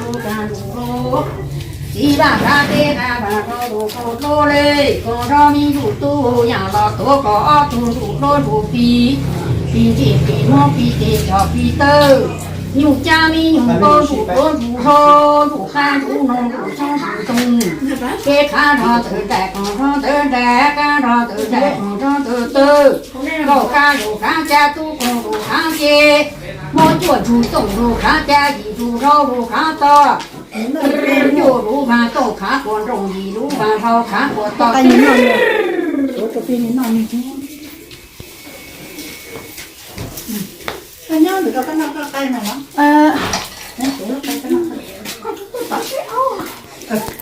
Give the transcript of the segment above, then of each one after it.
路干路路。一把沙地还把高路高路嘞，工商民主都养了多高都路路路比，并且比毛比的小比斗。牛家民牛高路高路少，路汉路农路上路中，别看上都在工商都在，看上都在工商都走，高干路上家都公路上街，毛脚住东路上家一路绕路上道。有路盘都看过中一路盘好看过到。哎，你那里，我这边你那里听。哎，你这个跟那个干什么？哎，这个干什么？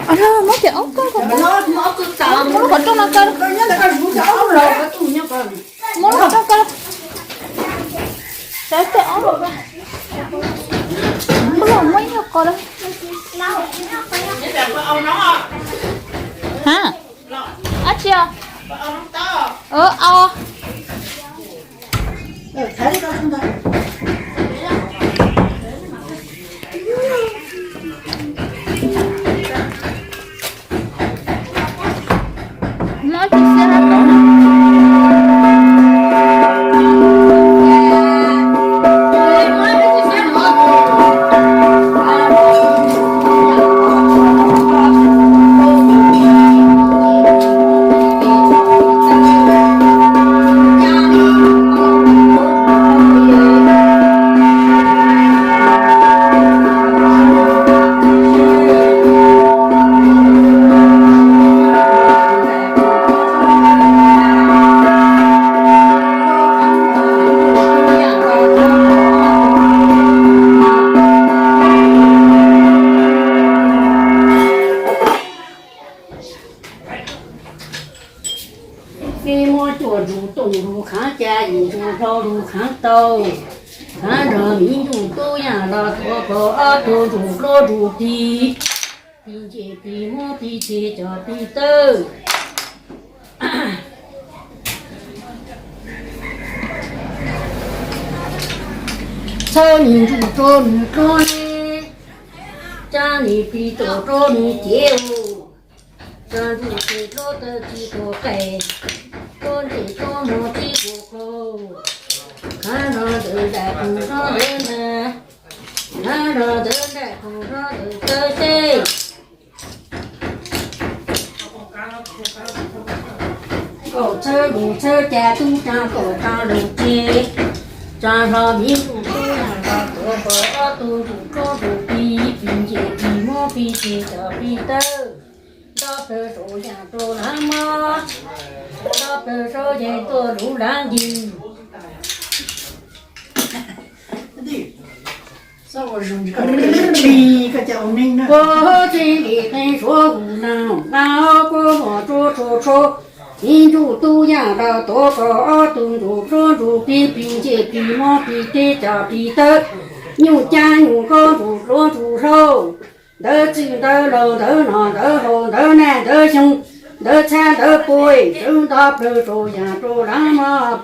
啊，nó kiểu ốc có không? Nó cứ tạo nó còn trong nó cơ. Cái nhá là cái rú cháo rồi. Cái tủ nhá cơ. Nó còn trong cơ. Đấy cái ốc rồi. Có lòng mấy nhóc cơ đó. Hả? Á chưa? Ao. Thấy đi con không thấy. Nó chỉ sẽ ra đó nè. Khán giả民主都养了多个都主落主的，并且比莫比的叫比斗。草民主做女做呢，家里比做做女姐夫，咱主是做的几个该，做的做么几个口。看上都在空上人呢，看上都在空上都在谁？高车路车家都站高站路街，站上民主都让他各个都入高都比，并且比莫比的叫比斗，到头手想做蓝马，到头手想做路蓝的。sao dùng cái chậu ninh nữa. 我这里很说无能，然后我做，民主都养到多高，都主比，并且比莫比的叫比的，牛家牛高主手，都鸡都肉都囊都红都男都凶，都惨都贵，都到不着养着让嘛，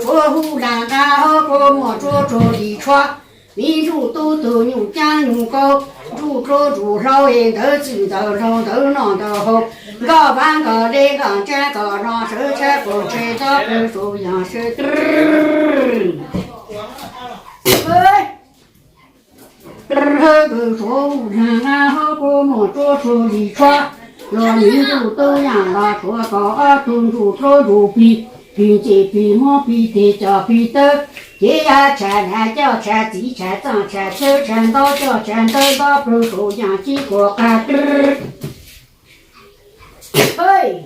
说湖南然后莫做一串，民主都牛家牛高，主少爷都鸡都肉都囊都红，高班高的高站高上手车不吹到不说样式说湖南然后莫做一串，让民主都养了多高都比。并且比莫比的叫比的，这样产南叫产地产脏产手产到叫产到不收养几个干的，嘿，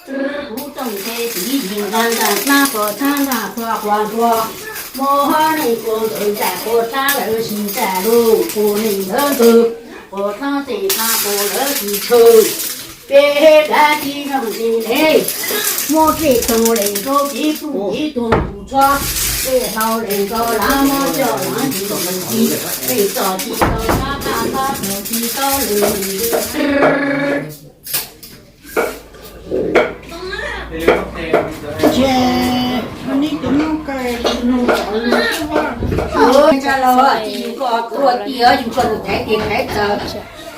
不种的地平干干，那个产那个黄瓜，莫那个都在火山楼西山路，过年那个火山地上过了几头。别干地上的嘞，莫这种人高比不一动不错，别少人高那么叫人去东西，别着急到他不知道人。这，你这了，有个第二有个露台的开头。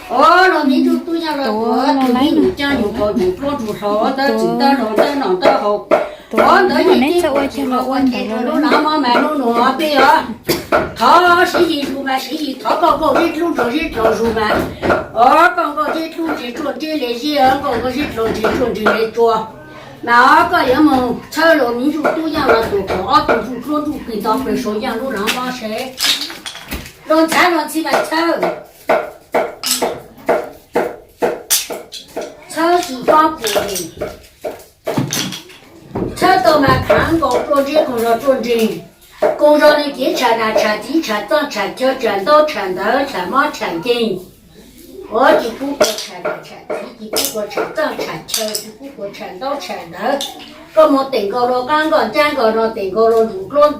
哦，老民族都讲了多，民族讲有个有做主少的，知道了的弄得好。我那一天我听了，我听着路那么慢路路啊对啊，他是一路嘛，是一他刚刚一路上是条路嘛，刚刚这路这做这类些，刚刚是条这做这类做。那个人们拆了民族都养了多高，都是做主给当回收养路让帮谁，让钱让去买抽，抽是发布的，抽到嘛看过做这工作做这，工作的给钱啊，钱地钱脏钱脚赚到钱头钱马钱金。我的不过钱到钱地，的不过钱挣钱钱，的不过钱到钱头。那么定高了，刚刚讲高了，定高了，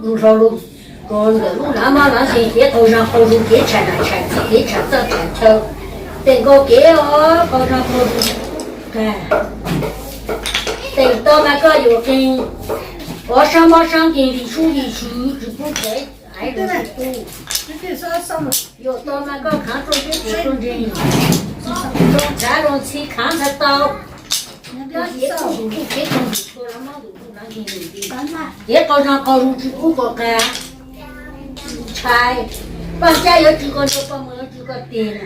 路上路，路那么那些街头上好路给钱了，钱地给钱挣钱钱，定高给哦，高上好路，哎，定到那个有跟，我上班上跟的处就不给，挨着是多。有到那个看中这个中间，从家中去看得到，要也不舒服，非常不错，那么都不干净的。也高上高入去不过干，菜，搬家有几个就帮忙有几个点了，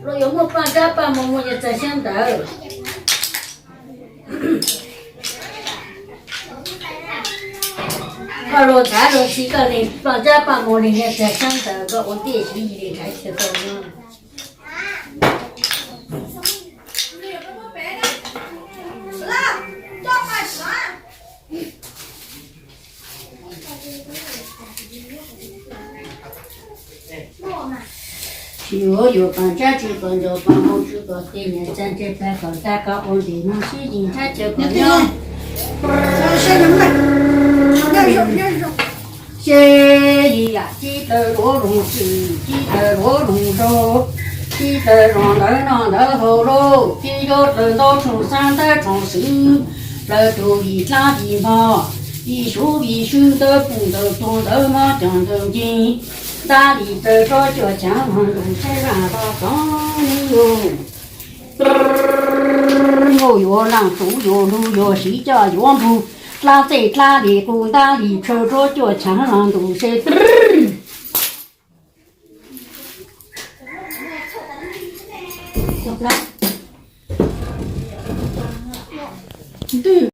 若有我搬家帮忙我也在想到。我若看若去个人放假把我的也在想到个我爹是一的开始走了。有放假就跟着帮我这个对面站这边搞大个我的东西，人家就个样。谢呀，记得罗龙记得罗龙手，记得让的后路，记得等到初三的重新，来头一拉一毛，一树的不得动的嘛讲正经，大力的着脚将忙都是让到刚有。我有狼猪有鹿有谁家有母，拉在拉里公大里抽着脚抢狼都是。对。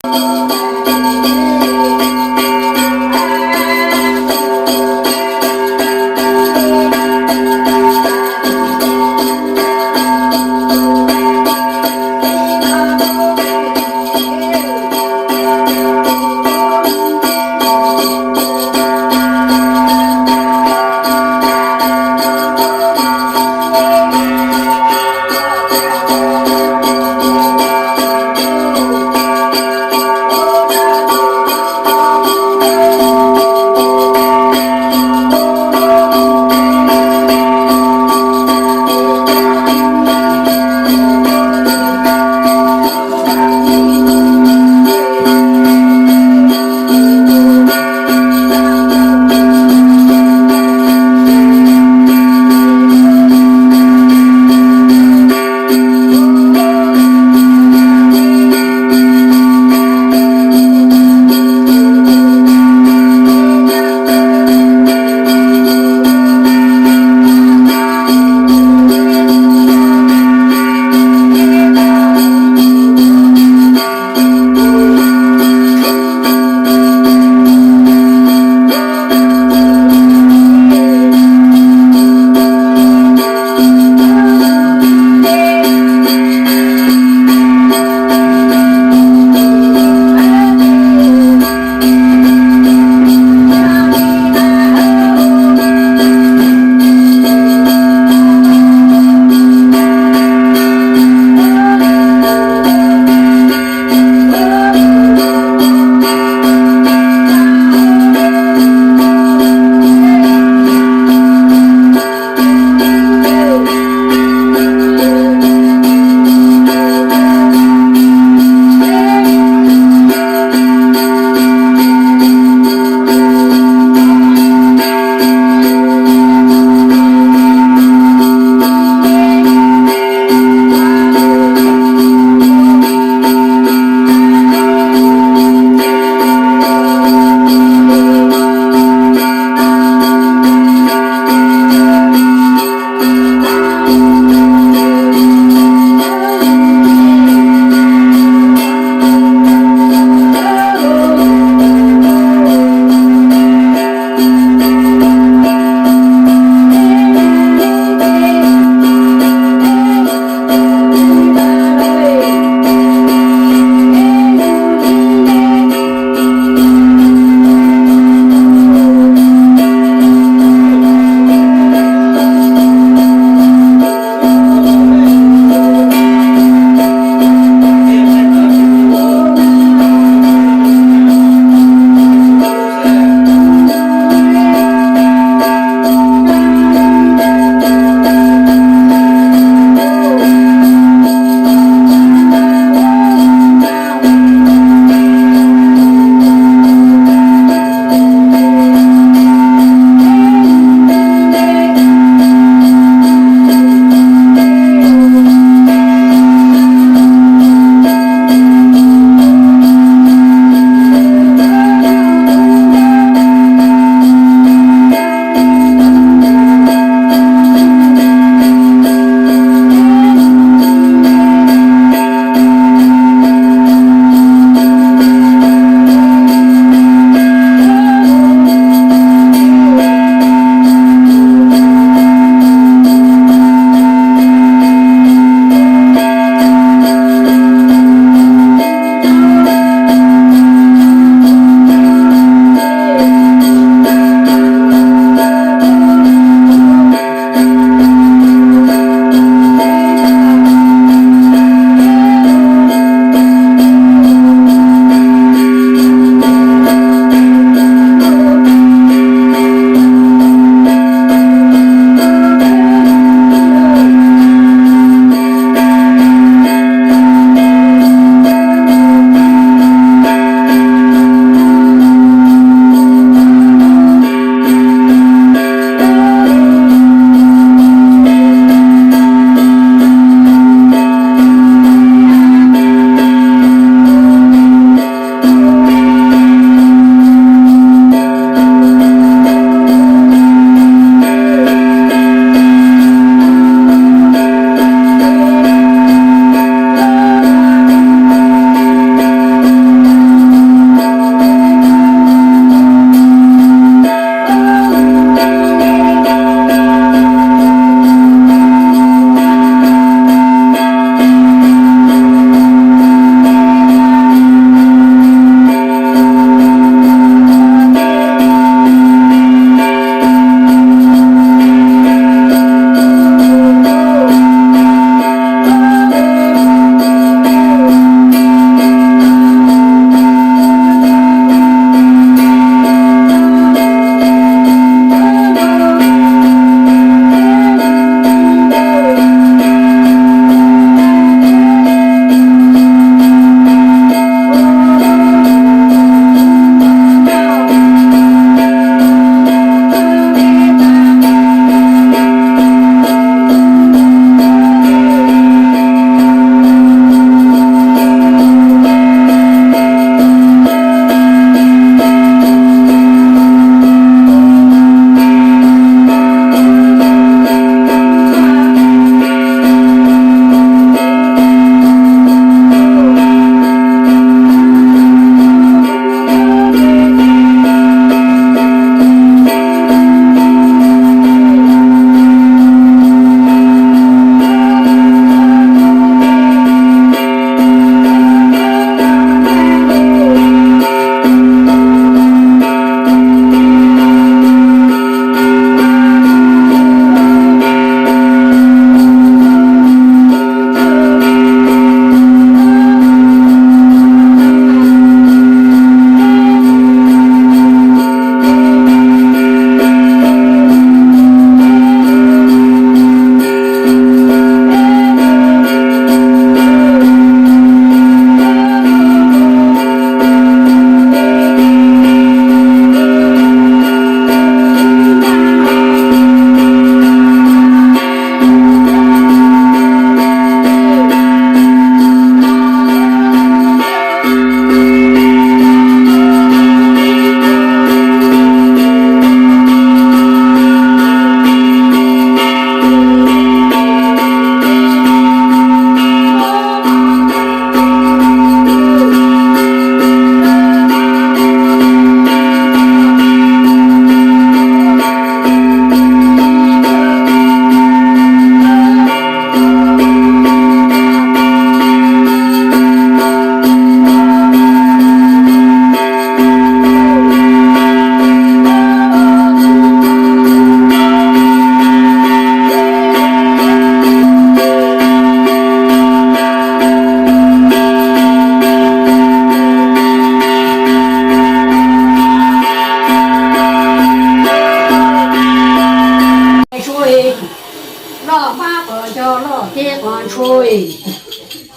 吹，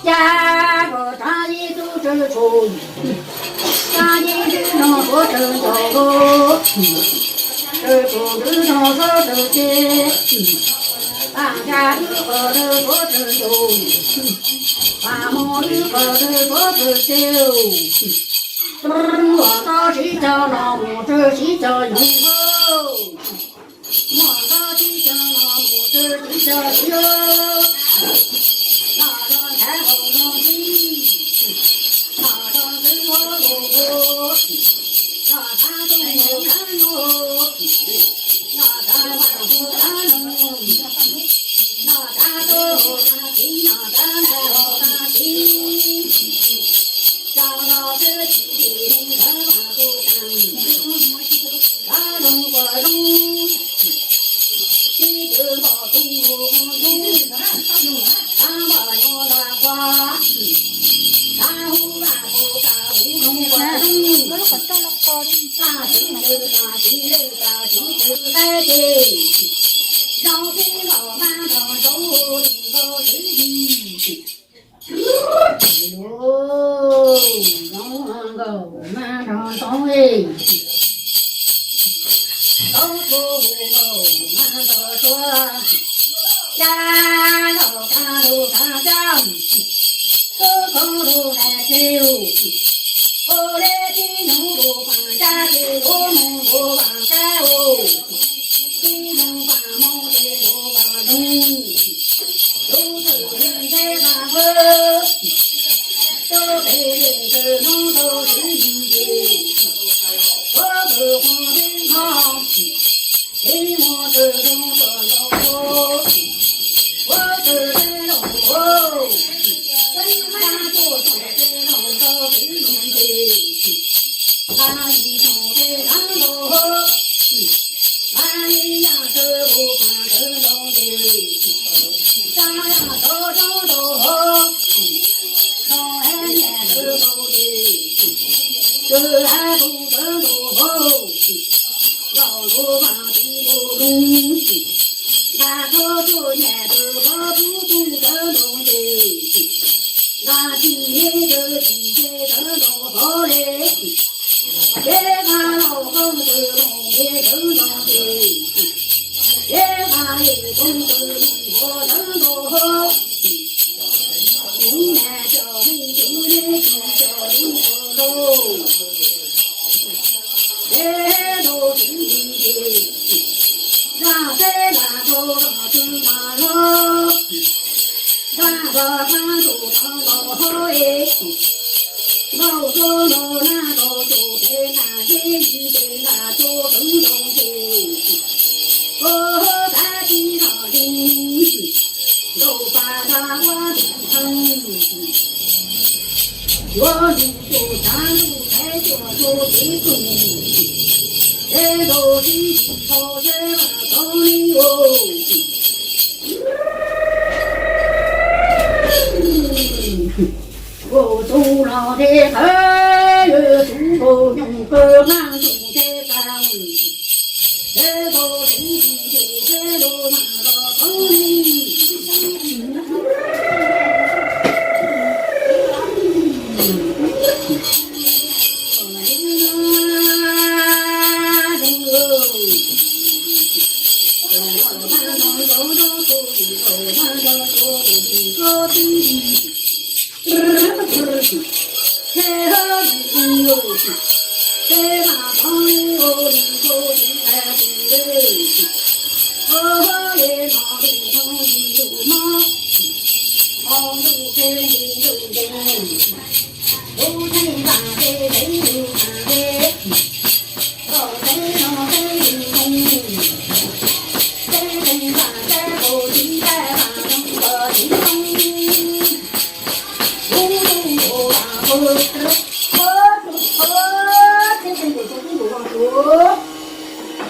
家个大一都是吹，大一只能说成走，这不是能说成接，大家如何的说成走，把梦如何的说成修。我到西郊老母子西郊以后，我到西郊老母子西郊以后，那张太后能进，那张真我路过，那他东我看我，那他万户他能，那他都他听那他来我他听，找到这起。我做老的儿有足够用个满足的方，这个天地的这路那个风里。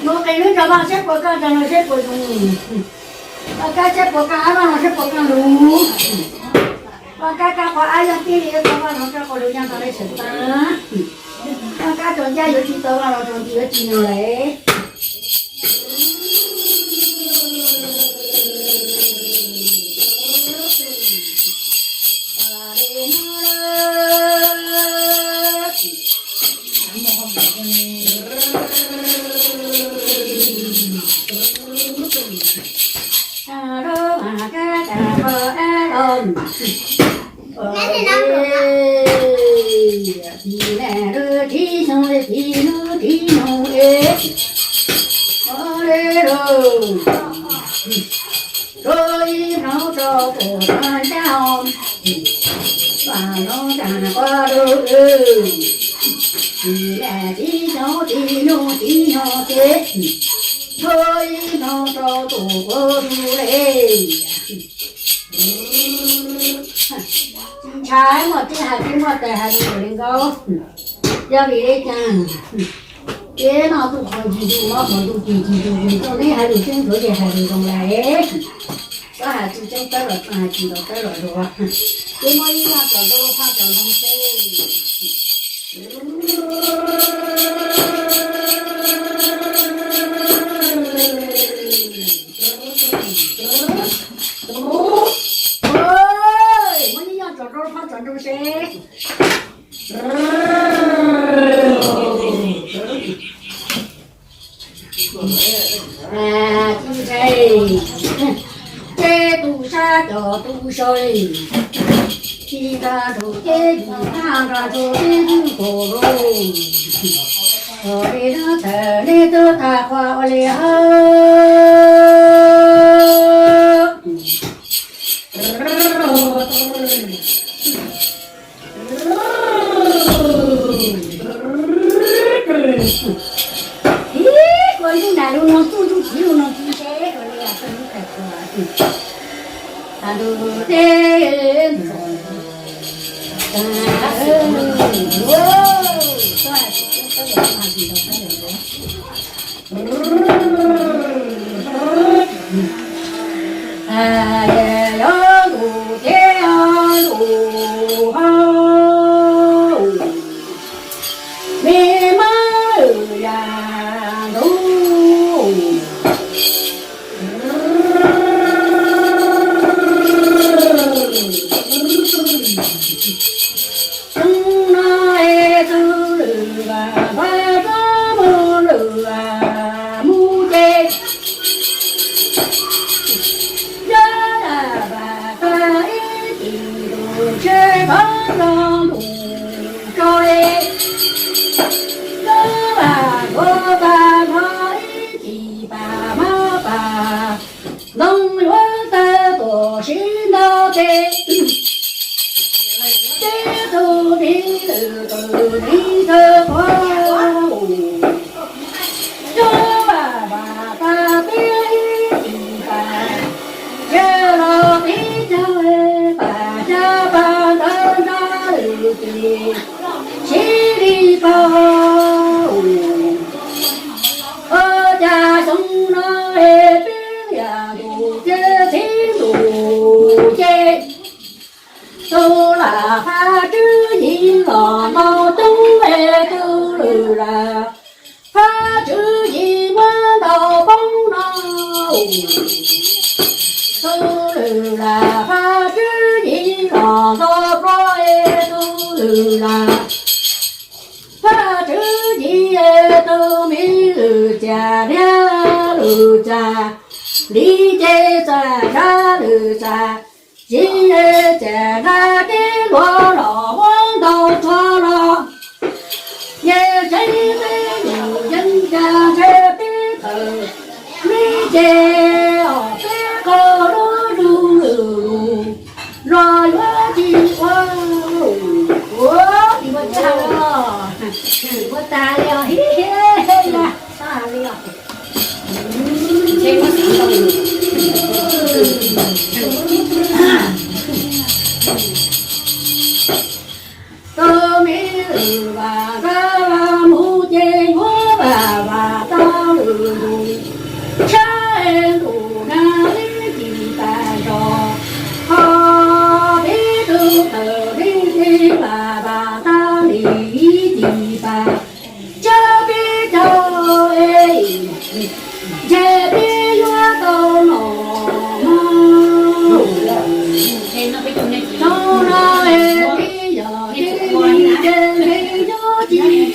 nó cái nước cho bạn xếp của con cho nó xếp của chúng cái xếp của cá nó xếp của con đủ còn cái có ai yang tiền thì các bạn nó cho có được yang tới sửa ta cái chọn gia yếu chỉ tới là chọn gì ở chỉ nào đấy rồi nó cho cổ ta sao và nó chẳng qua được chỉ là tí nó chết thôi nó cho tổ cô thu lệ trái một cái hạt cái một cái hạt của lên câu giờ bị đây chàng cái nó tụ hồi chỉ tụ nó hồi tụ chỉ tụ cho nên hai đứa trên cửa thì hai đứa còn lại có hai đứa trong tới rồi hai chỉ đầu tới rồi rồi cái mấy là còn đâu phát triển không xe ôi mấy là còn đâu phát triển không xe chi thầy chế tu sa cho tu soi chi ta tu chế tu ta ra tu chế tu cổ rồi đi nó thở đi tu ta qua li con chúng ta luôn nó tu chỉ luôn nó tu chế rồi là phân cái của ta du thế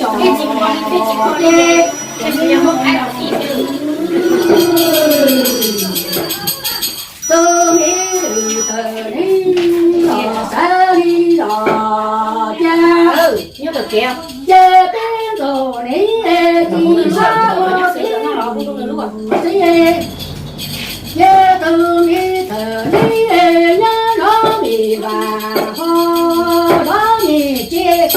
trò cái gì con đi cái gì không ai bảo gì từ đi từ đi lò xa đi lò cha nhớ được kia cha tên đồ đi thì sao thì cha từ đi từ đi nhớ nó bị bà ho đó nhỉ chia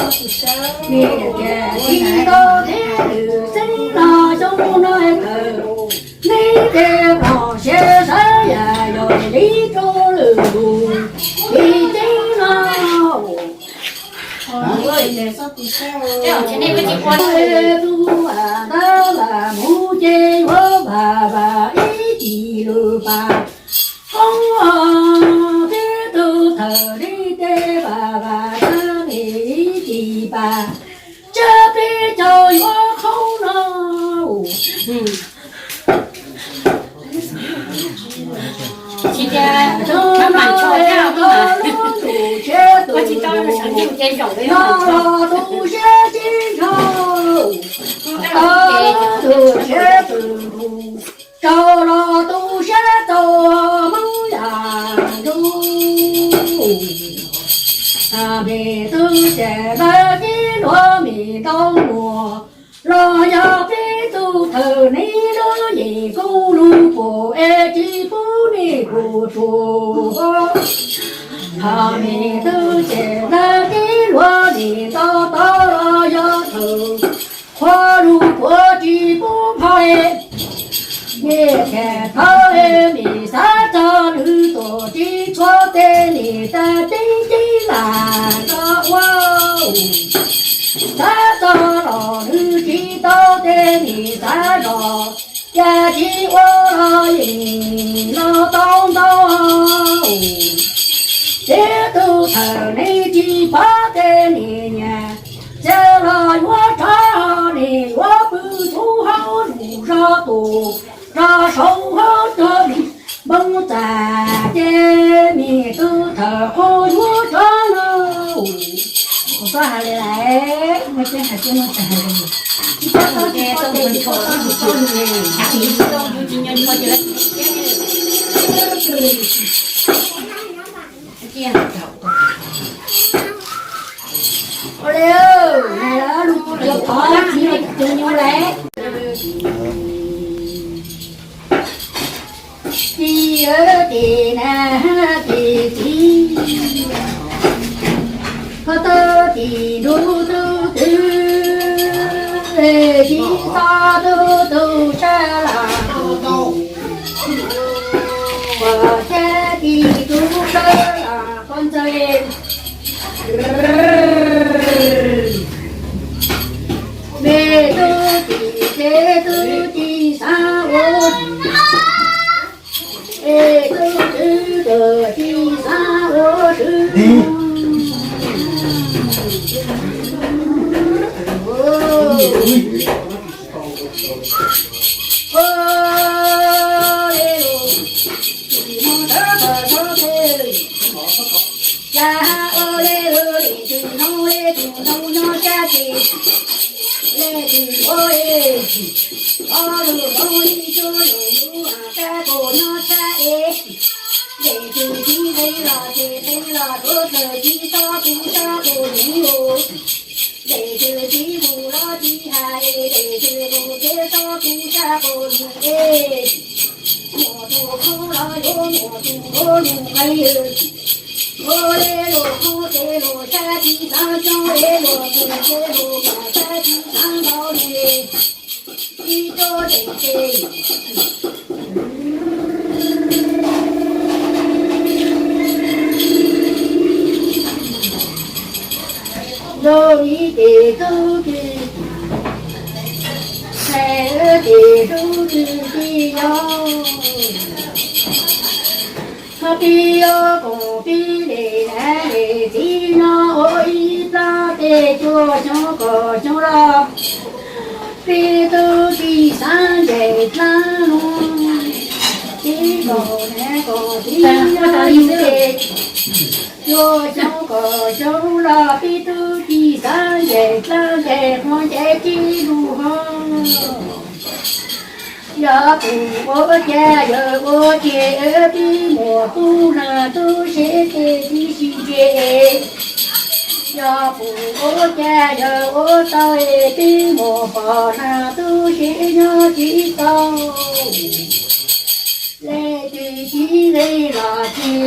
nhỉ kẻ đi đâu thế từ sinh nó sống nói từ đi theo họ sẽ thấy à rồi đi cho lừa đi chính nó ở trên đây với chị con tu à đó là mu chê hô bà ý chỉ lừa bà không thế tu thờ đi tê bà ta ý chỉ bà chớ đi trời hoa không nào chị ra nó màn trò theo mà và chị cho nó sáng chịu trên chồng đấy nó tu sẽ chi thôi tu sẽ từ cho nó tu sẽ tổ mong đàn du về tu sẽ ra cái lúa mì đông mùa lo cho cái tu thờ ní đó gì cô lu của e chi phú ni của chùa mì tu sẽ ra cái lúa mì to to lo cho thờ hoa lu của chi phú phải nghe kẻ thơ mì sa cho nữ tổ chi cho tên ni ta tính chi là cho wow ta cho nó nữ chi to tên ni ta cho gia chi ô lo gì nó tông tông thế tu thờ ni chi phá tên ni nhà giờ là quá cha ni quá bự thu hao đủ ra tù ra sông hết cho đi bông trà chê mi tu thờ cô chúa cho nó có hai lại mấy cái hạt nó trà chỉ có tôi nghe tôi mình thôi tôi nghe hạt gì tôi chỉ nhận thôi chứ kia ôi này đó đúng được có chỉ là chưa nhau lẽ chi ở thì na thì chi có tơ thì đu tư tư chi ta tư tư cha là và cha thì tu cha là con trai mẹ tư thì sao ê tư thì sao rồi để tu thì sẽ để tu thì nhau mà bây giờ có bi để này thì nó ôi ta để cho có cho ra bi tu thì sáng để ta luôn đi cầu nè cầu đi ra đi về cho cháu cờ cháu là bi tư chi sáng về hoa chạy chi đủ hơn giờ cùng bố cha giờ bố trẻ đi mùa tu là tu sẽ đi xin về giờ cùng bố cha giờ bố tôi đi mùa phò là tu sẽ nhớ chỉ câu lê chỉ đây là chi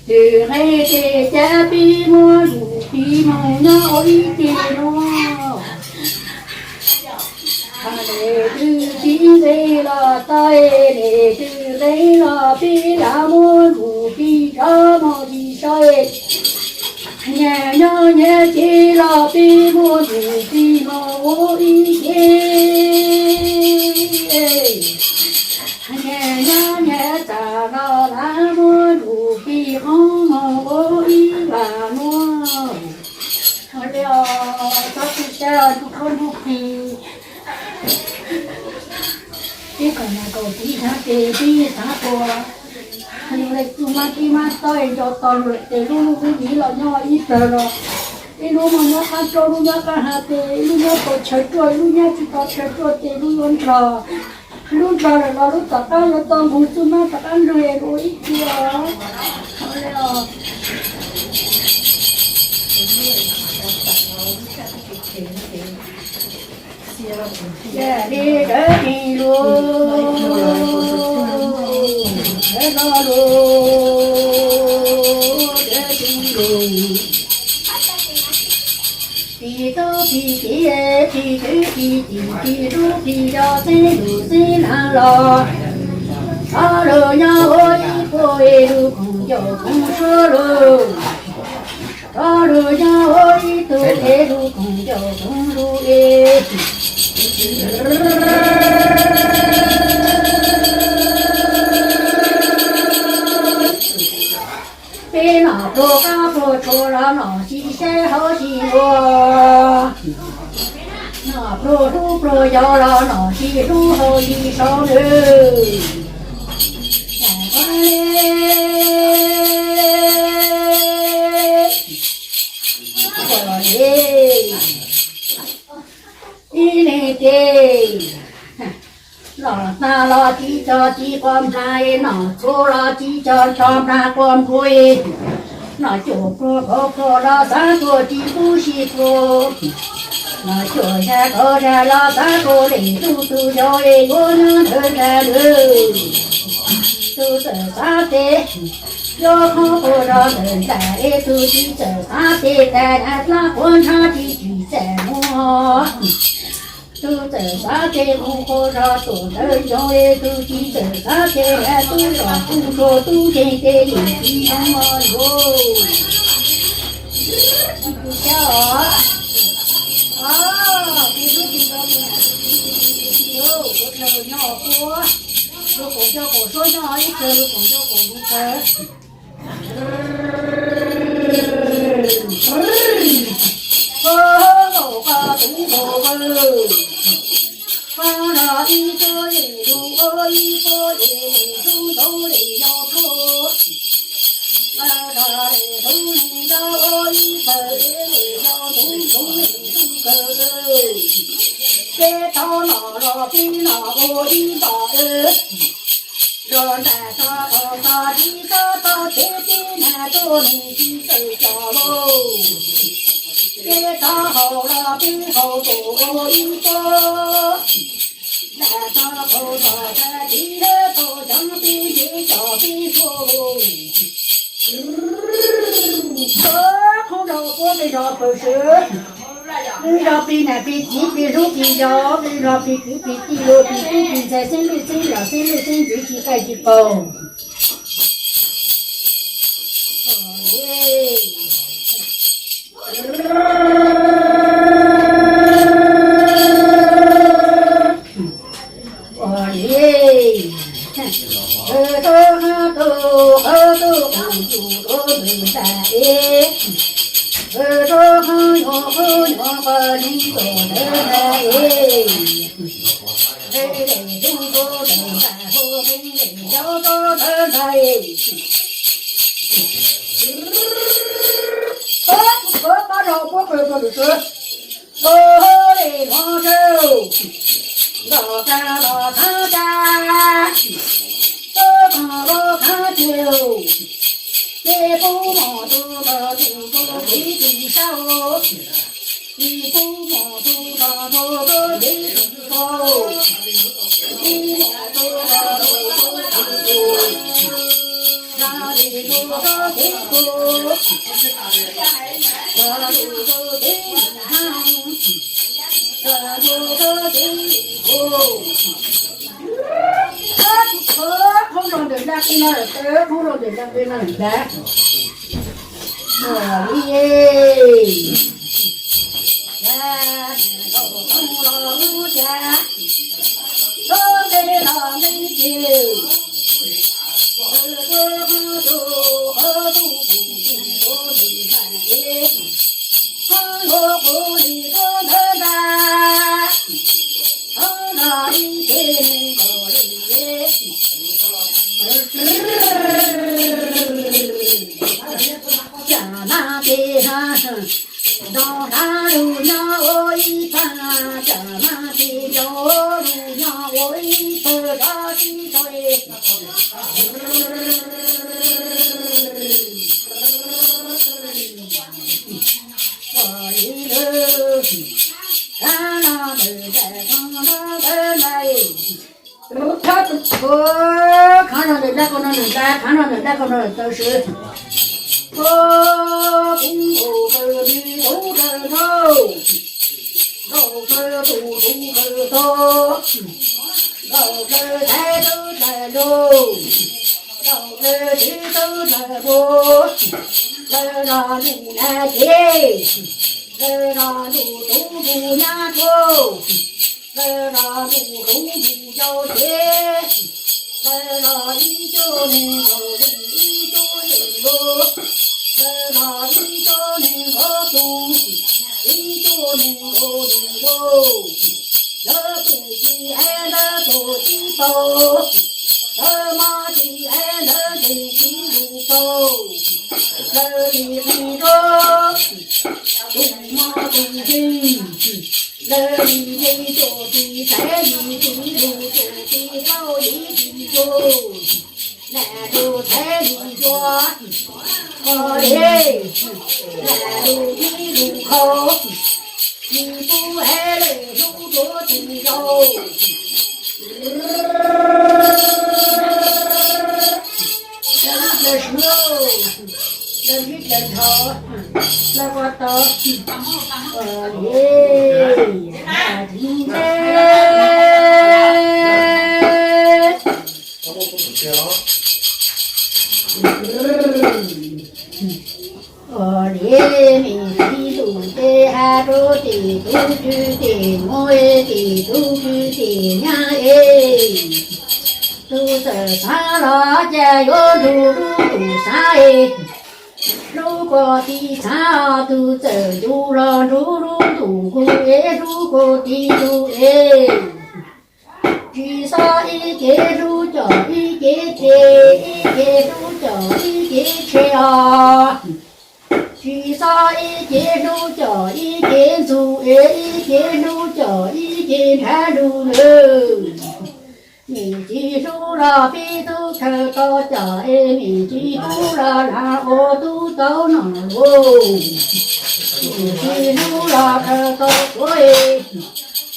từ nay thì cha bi mua đủ bi mong nhớ ý tiền nó để từ chỉ đây là tay để từ đây là bi là mua đủ bi cho mò gì soi nhà nhớ nhớ chỉ là bi mua đủ bi mong ý tiền nhẹ nhớ nhẹ ta lo lá mua đủ khi không mong ý và mua thôi bây giờ cho chị sao chú không đủ khi cái còn là cầu tí thả tê tí thả qua nhưng lại chú mà tôi cho toàn rồi tê luôn cái gì là nhỏ ít rồi cái lúc mà nó ăn cho lúc nó ăn hạt tê lúc nó có chơi trôi lúc nó chỉ có chơi trôi tê lúc ăn trò lúc ra là lúc tập ăn là tao muốn chú má tập ăn rồi ít kia thôi rồi đi để đi luôn để lo luôn để đi luôn thì tôi thì lúc thì cho thế đủ thế là lo ở đời nhau ơi tôi đủ không cho không sơ rồi ở đời nhau ơi tôi thế đủ không cho không đủ ê bên nào pro cá pro là nó chỉ sẽ hở chỉ lo nó pro giờ là nó chỉ đủ hở chỉ sao nữa đi này đi lo chỉ cho chỉ con trai nó cho lo chỉ cho ra con thôi nó chủ pro lo sáng cho chỉ tu sĩ pro nó chủ ra lo sáng pro để tu cho em muốn thân ra được tu sợ sáng thế do không có ra thân ra để tu chỉ sợ sáng thế tại là con trai chỉ sẽ mua tu tự sa thế không có ra tu đời cho em tu chỉ tự sa thế là tu ra tu cho tu trên thế gì không có đâu tu cho đi lúc đi đâu đi đâu có chơi nhỏ quá lúc còn cho cổ số nhỏ ấy chơi lúc còn cho cổ đúng thế đồ ca tú đồ na đi cho để đủ ơi cho để đủ đâu để cho thôi ra để đủ đi ra ơi để cho đủ cơ cái tao nó pin nó đi bỏ rồi là ta đi ta thế nè cho nên đi tự cho cái ta hậu là bi hậu tổ đi cho là ta hậu ta đi hết tổ chẳng bi chỉ cho bi thôi không đâu có cái đó phải sửa bây giờ bi này bi chỉ bi lúc bi giờ bây giờ bi cứ bi đi rồi bi sẽ sinh là chỉ cái gì cầu 叫做的来。把手拨回过的是，我的双手，老干老长干，老看酒，也不忙都到处都没多少，你不忙都到处都没多少，你忙都到处都没多少，哪里多少辛苦。我路走的长，我路走的空中的那边那空中的那边那来，我耶，呀，空老路家，我的老妹姐。到大路那我一看，这么的小路那我一看到底对。我一路看那的在看那的来，他不错，看上的那个能干，看上的那个能都是。我公公个的头着头，老个头个头，老个抬头抬头，老个低头抬头，来让路来接，来让路东不压头，来让路东不交接，来让一九年后一九年后。那一九年后冬，一九年后冬，那土地还那土地高，那马地还那地地路高，那里地高，东马东京，那里地做地在里地路做地高一地高，那就在里抓。我嘞，那路的路口，你不还来路多地肉？这是肉，这是真头，那个刀，我嘞，那今天。我连米的都得还着的都知的我的都知的娘哎，都是上了家要路都上哎，如果的上都走路了路都过哎，如果的路哎，至少一个路叫一个车，一个路叫一个车啊。至少一件路叫一件做，一件路叫一件看路喽。你记住了，别都看到家，你记住了，让我都到哪喽？你记住了，看到对，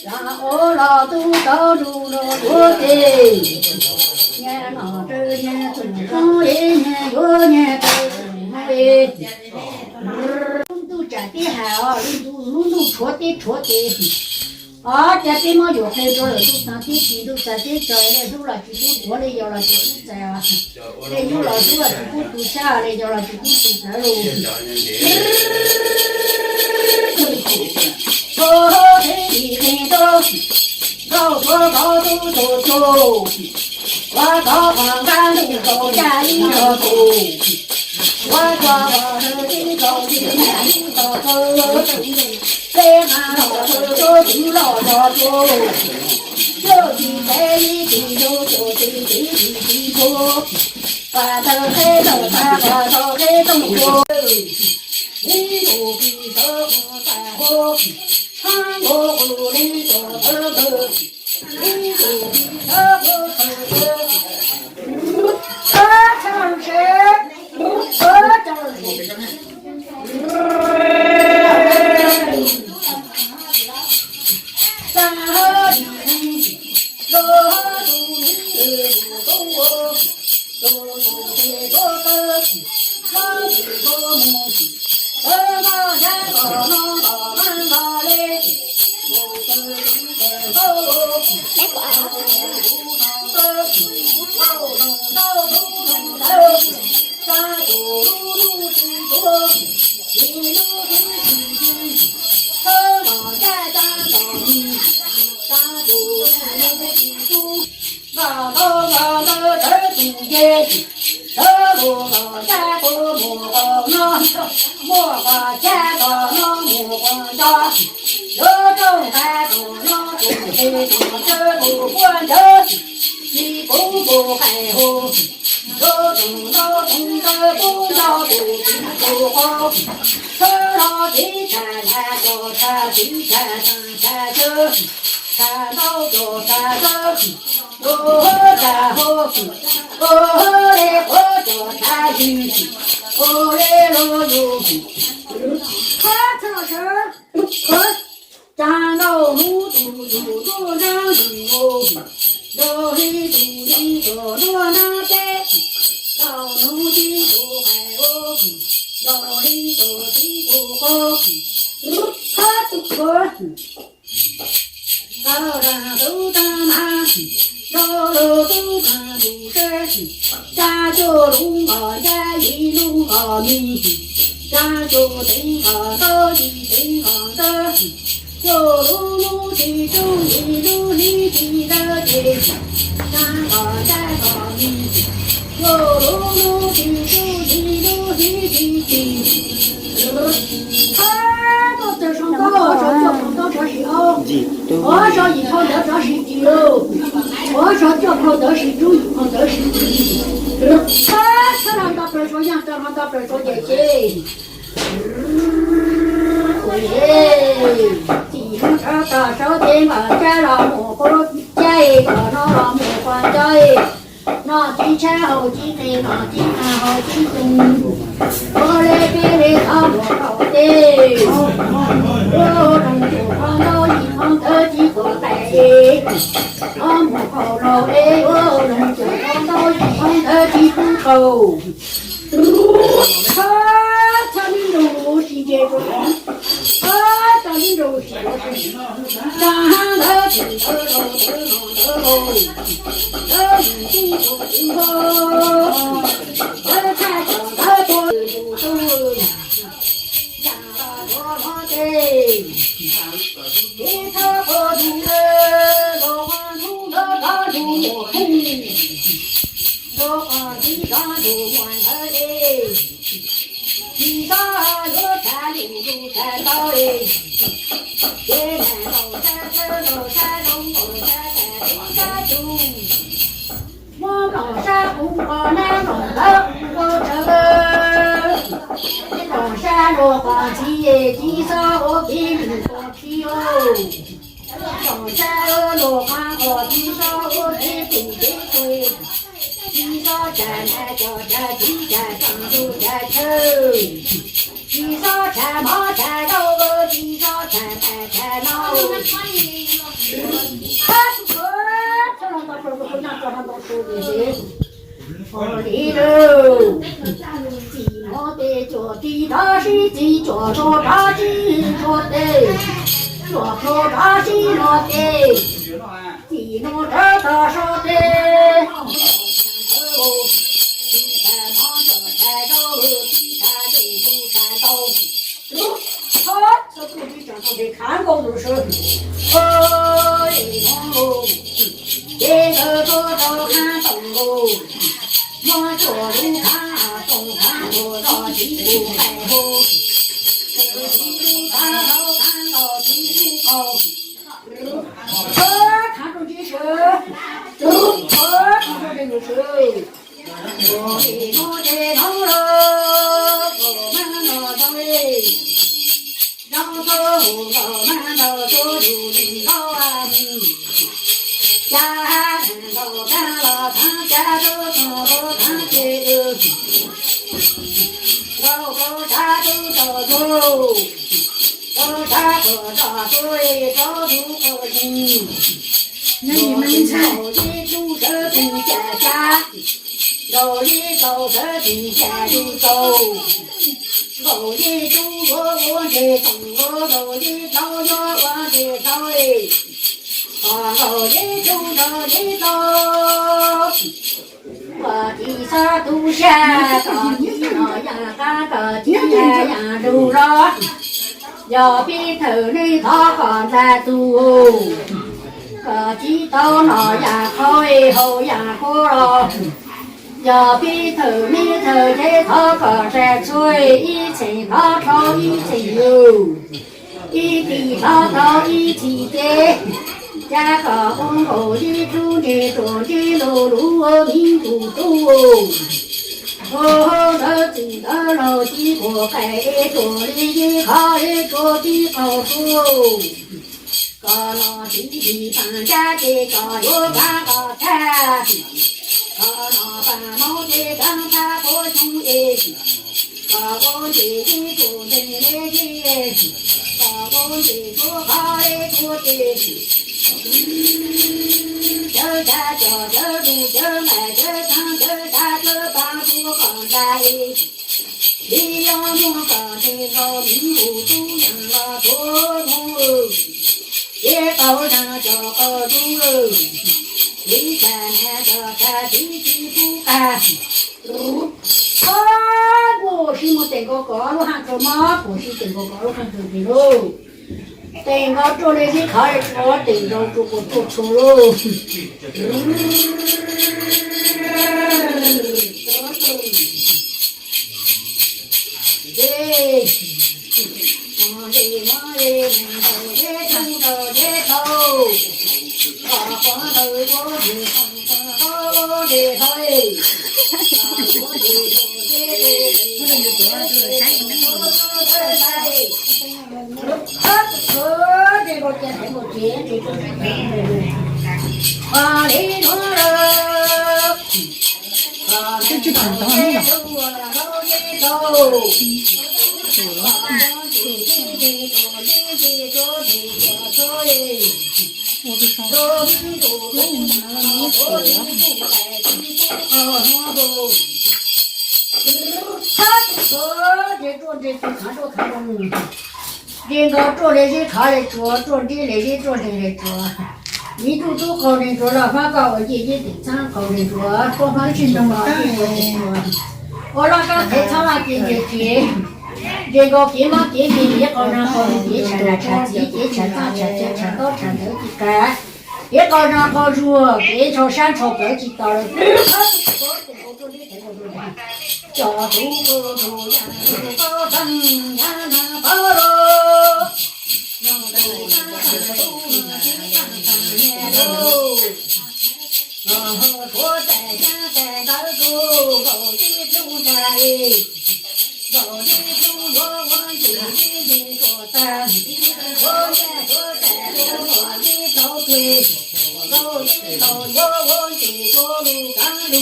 让我老都到路了我的。年老这年总中年有年都是都长得好，路戳的，啊，这边嘛有很多人都上天气都长得早了，路了就多了，要了就在啊，那有了路了就不下来，要了就不在喽。我天天都高都走，我高光干路走家一条路。我抓我的地头的南一个头，在俺老头做地老老头，有地在一地有，有地地地地火，把头黑头把头黑东火，一路比头在火，穿过湖里做头头，一路比头他唱谁？他唱谁？看着几声，看着这个声。我的我的头喽，我们老早嘞，然后我们老做主领导啊，家人都干了，他家都做了他的，我不啥都做做，我啥不啥做也做不过去。那你们猜？我的主这不家家。我的走着地下就走，我的走我的走，我的走我的走哎，我的走我的走，我的啥都下到你那呀嘎个地呀路了，要比头里他刚才走，个地到那呀靠哎后呀过了。要比头里头的他高山吹，一层他高一层哟，一地他高一地的，加个红红的竹的种的路路民族多，哦，头顶的老地我盖做的好的做的好处。高老地地搬家的高有搬高山。高老板老的刚才不兄弟，高我姐姐做人的姐，高我姐做好的做的，这家叫这路这买这上这下这帮助放在，你要么刚才高民不都养了多多，也高上叫高主哦。你看那个他脾气不干，我是没等过高路上走嘛，不是等过高路上走的喽。等我做那些考虑我等着做个做错喽。这就很当了。我的上，那你拿了你手呀？人家做那些茶来做，做地那些做成来做。你都都好人做了，反正我姐姐经常好人做，做饭去弄嘛，我那个菜场啊，点点点，这个给嘛给给一个人好人给吃了吃，自己吃早吃早吃到吃头的干，一个人好煮，给炒三炒不知道了。叫猪不猪呀，猪包成呀那包喽，让咱家的都能去上上年喽。我在家在那住，狗的住在，狗的住我姐姐做的，我也坐在我的高腿，狗的我姐做路干路。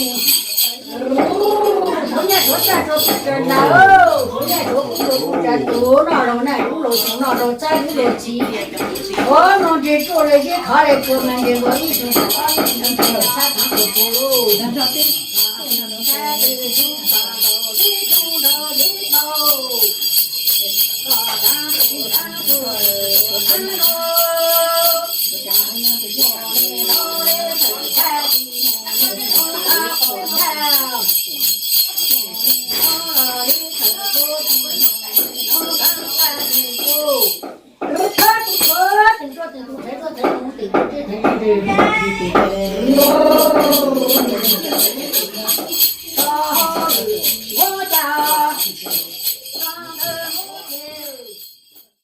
人家说这说不这那哦，人家说不说不这多那种那种路从那种咱不了解。我弄这做那些卡来做门的，我一听说啊，一听说茶汤不不喽。咱这对，咱这就把道理都了一道，咱不咱说咱喽，咱呀不叫你老来分开的，他好看。